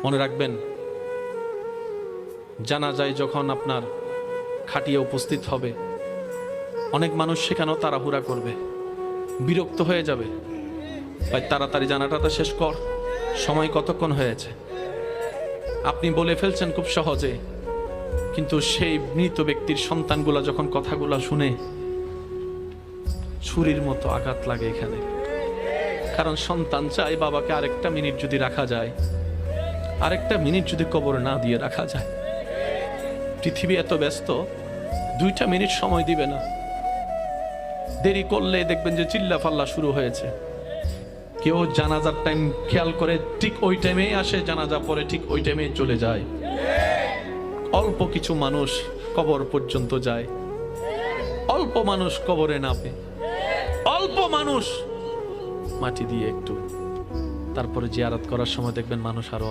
মনে রাখবেন, জানাজায় যখন আপনার খাটিয়ে উপস্থিত হবে, অনেক মানুষ সেখানেও তাড়াহুড়া করবে, বিরক্ত হয়ে যাবে, ভাই তাড়াতাড়ি জানাটা শেষ কর, সময় কতক্ষণ হয়েছে। আপনি বলে ফেলছেন খুব সহজে, কিন্তু সেই মৃত ব্যক্তির সন্তানগুলা যখন কথাগুলা শুনে ছুরির মতো আঘাত লাগে এখানে। কারণ সন্তান চায় বাবাকে আরেকটা মিনিট যদি রাখা যায়, আরেকটা মিনিট যদি কবরে না দিয়ে রাখা যায়। পৃথিবী এত ব্যস্ত, 2টা মিনিট সময় দিবে না। দেরি করলে দেখবেন যে চিল্লা ফাল্লা শুরু হয়েছে। কেউ জানাজার টাইম খেয়াল করে ঠিক ওই টাইমেই আসে, জানাজা পরে ঠিক ওই টাইমেই চলে যায়। অল্প কিছু মানুষ কবর পর্যন্ত যায়, অল্প মানুষ কবরে নামে, অল্প মানুষ মাটি দিয়ে একটু, তারপরে জিয়ারত করার সময় দেখবেন মানুষ আরো